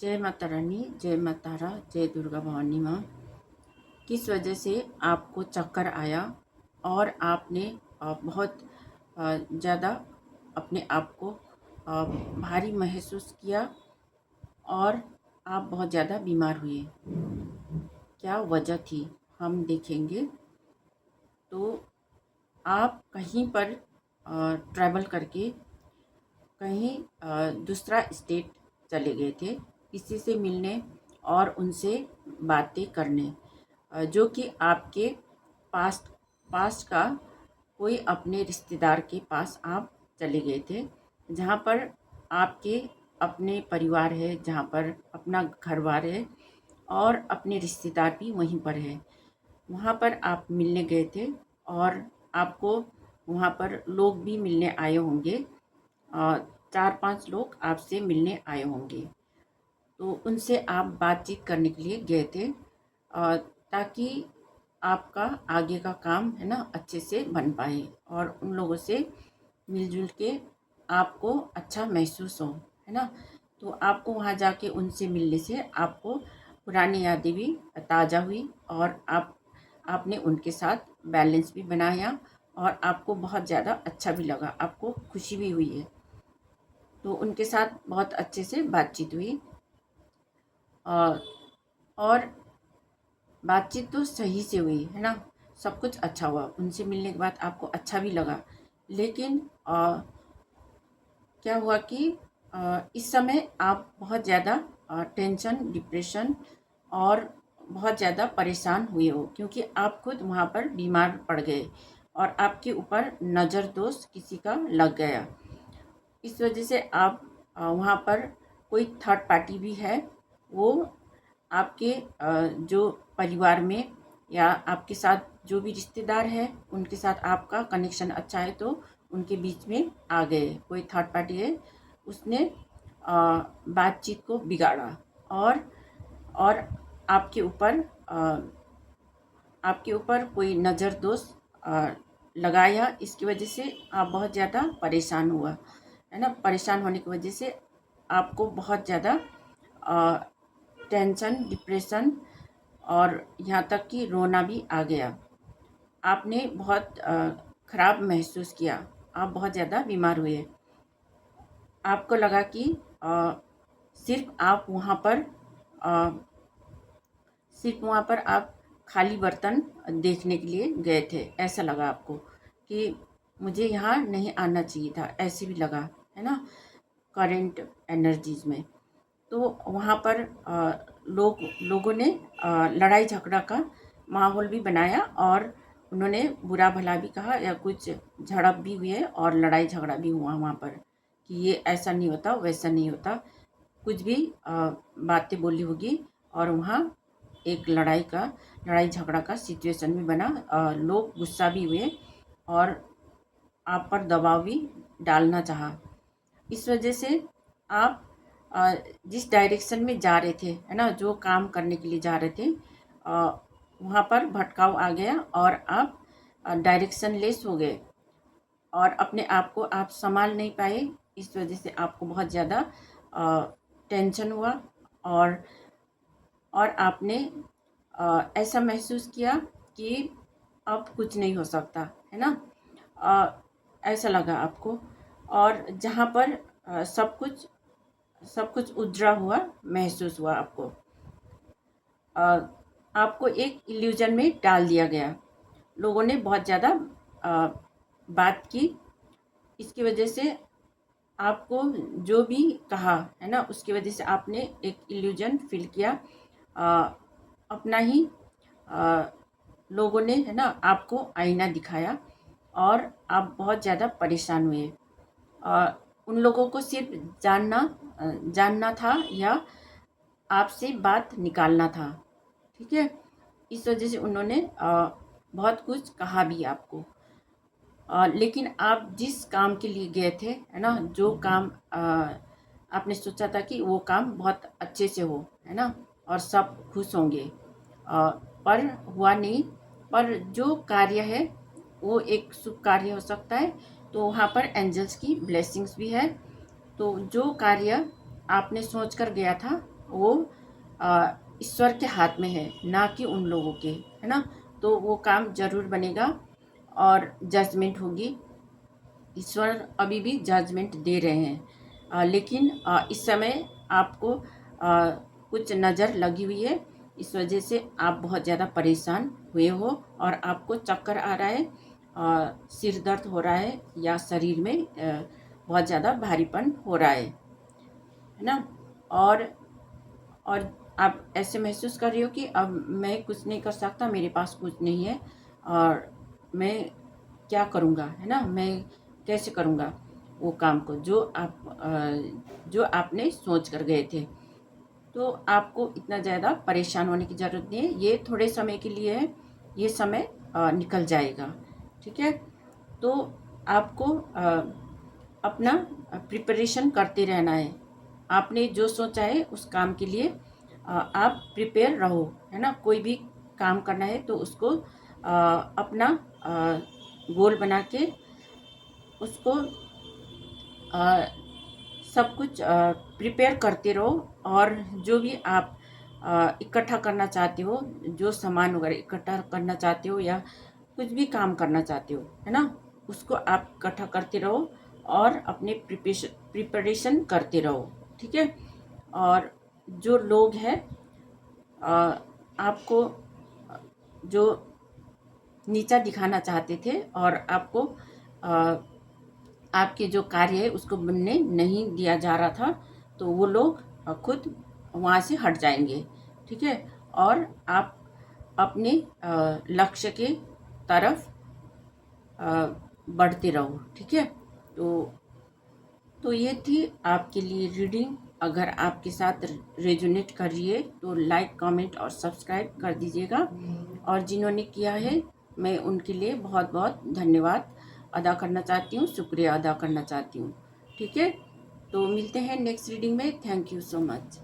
जय माता रानी, जय माता तारा, जय दुर्गा भवानी माँ। किस वजह से आपको चक्कर आया और आपने बहुत ज़्यादा अपने आप को भारी महसूस किया और आप बहुत ज़्यादा बीमार हुए? क्या वजह थी, हम देखेंगे। तो आप कहीं पर ट्रैवल करके कहीं दूसरा स्टेट चले गए थे किसी से मिलने और उनसे बातें करने, जो कि आपके पास्ट पास्ट का कोई अपने रिश्तेदार के पास आप चले गए थे, जहाँ पर आपके अपने परिवार है, जहाँ पर अपना घर-बार है और अपने रिश्तेदार भी वहीं पर है। वहाँ पर आप मिलने गए थे और आपको वहाँ पर लोग भी मिलने आए होंगे। 4-5 लोग आपसे मिलने आए होंगे। तो उनसे आप बातचीत करने के लिए गए थे, ताकि आपका आगे का काम है ना अच्छे से बन पाए और उन लोगों से मिलजुल के आपको अच्छा महसूस हो, है ना। तो आपको वहाँ जाके उनसे मिलने से आपको पुरानी यादें भी ताज़ा हुई और आपने उनके साथ बैलेंस भी बनाया और आपको बहुत ज़्यादा अच्छा भी लगा, आपको खुशी भी हुई है। तो उनके साथ बहुत अच्छे से बातचीत हुई और और बातचीत तो सही से हुई, है ना। सब कुछ अच्छा हुआ, उनसे मिलने के बाद आपको अच्छा भी लगा। लेकिन क्या हुआ कि इस समय आप बहुत ज़्यादा टेंशन, डिप्रेशन और बहुत ज़्यादा परेशान हुए हो, क्योंकि आप खुद वहाँ पर बीमार पड़ गए और आपके ऊपर नज़र दोष किसी का लग गया। इस वजह से आप वहाँ पर कोई थर्ड पार्टी भी है, वो आपके जो परिवार में या आपके साथ जो भी रिश्तेदार है उनके साथ आपका कनेक्शन अच्छा है, तो उनके बीच में आ गए। कोई थर्ड पार्टी है, उसने बातचीत को बिगाड़ा और और आपके ऊपर कोई नज़र दोष लगाया। इसकी वजह से आप बहुत ज़्यादा परेशान हुआ, है ना। परेशान होने की वजह से आपको बहुत ज़्यादा टेंशन, डिप्रेशन और यहाँ तक कि रोना भी आ गया। आपने बहुत ख़राब महसूस किया, आप बहुत ज़्यादा बीमार हुए। आपको लगा कि सिर्फ़ आप वहाँ पर अ, सिर्फ़ वहाँ पर आप खाली बर्तन देखने के लिए गए थे। ऐसा लगा आपको कि मुझे यहाँ नहीं आना चाहिए था, ऐसे भी लगा, है ना, करंट एनर्जीज़ में। तो वहाँ पर लोगों ने लड़ाई झगड़ा का माहौल भी बनाया और उन्होंने बुरा भला भी कहा या कुछ झड़प भी हुई है और लड़ाई झगड़ा भी हुआ वहाँ पर कि ये ऐसा नहीं होता, वैसा नहीं होता, कुछ भी बातें बोली होगी और वहाँ एक लड़ाई झगड़ा का सिचुएशन भी बना। लोग गुस्सा भी हुए और आप पर दबाव भी डालना चाहा। इस वजह से आप जिस डायरेक्शन में जा रहे थे, है ना, जो काम करने के लिए जा रहे थे, वहाँ पर भटकाव आ गया और आप डायरेक्शन लेस हो गए और अपने आप को आप संभाल नहीं पाए। इस वजह से आपको बहुत ज़्यादा टेंशन हुआ और आपने ऐसा महसूस किया कि अब कुछ नहीं हो सकता, है ना। ऐसा लगा आपको और जहाँ पर सब कुछ उजड़ा हुआ महसूस हुआ आपको। आपको एक इल्यूजन में डाल दिया गया। लोगों ने बहुत ज़्यादा अ, बात की, इसकी वजह से आपको जो भी कहा, है ना, उसकी वजह से आपने एक इल्यूजन फील किया। अ, अपना ही लोगों ने, है ना, आपको आईना दिखाया और आप बहुत ज़्यादा परेशान हुए। उन लोगों को सिर्फ जानना था या आपसे बात निकालना था, ठीक है। इस वजह से उन्होंने बहुत कुछ कहा भी आपको। लेकिन आप जिस काम के लिए गए थे, है ना, जो काम आपने सोचा था कि वो काम बहुत अच्छे से हो, है ना, और सब खुश होंगे, पर हुआ नहीं। पर जो कार्य है वो एक शुभ कार्य हो सकता है, तो वहाँ पर एंजल्स की ब्लेसिंग्स भी है। तो जो कार्य आपने सोच कर गया था वो ईश्वर के हाथ में है, ना कि उन लोगों के, है ना। तो वो काम जरूर बनेगा और जजमेंट होगी। ईश्वर अभी भी जजमेंट दे रहे हैं, लेकिन इस समय आपको कुछ नज़र लगी हुई है। इस वजह से आप बहुत ज़्यादा परेशान हुए हो और आपको चक्कर आ रहा है, सिर दर्द हो रहा है, या शरीर में बहुत ज़्यादा भारीपन हो रहा है ना। और और आप ऐसे महसूस कर रही हो कि अब मैं कुछ नहीं कर सकता, मेरे पास कुछ नहीं है, और मैं क्या करूँगा, है ना। मैं कैसे करूँगा वो काम को जो आपने सोच कर गए थे। तो आपको इतना ज़्यादा परेशान होने की ज़रूरत नहीं है, ये थोड़े समय के लिए है, ये समय निकल जाएगा, ठीक है। तो आपको अपना प्रिपरेशन करते रहना है। आपने जो सोचा है उस काम के लिए आप प्रिपेयर रहो, है ना। कोई भी काम करना है तो उसको अपना गोल बना के उसको सब कुछ प्रिपेयर करते रहो। और जो भी आप इकट्ठा करना चाहते हो, जो सामान वगैरह इकट्ठा करना चाहते हो या कुछ भी काम करना चाहते हो, है ना, उसको आप इकट्ठा करते रहो और अपने प्रिपरेशन करते रहो, ठीक है। और जो लोग हैं आपको जो नीचा दिखाना चाहते थे और आपको आपके जो कार्य है उसको बनने नहीं दिया जा रहा था, तो वो लोग खुद वहाँ से हट जाएंगे, ठीक है। और आप अपने लक्ष्य के तरफ बढ़ते रहो, ठीक है। तो ये थी आपके लिए रीडिंग। अगर आपके साथ रेजोनेट कर रही है तो लाइक, कमेंट और सब्सक्राइब कर दीजिएगा। और जिन्होंने किया है मैं उनके लिए बहुत बहुत धन्यवाद अदा करना चाहती हूँ, शुक्रिया अदा करना चाहती हूँ, ठीक है। तो मिलते हैं नेक्स्ट रीडिंग में। Thank you so much.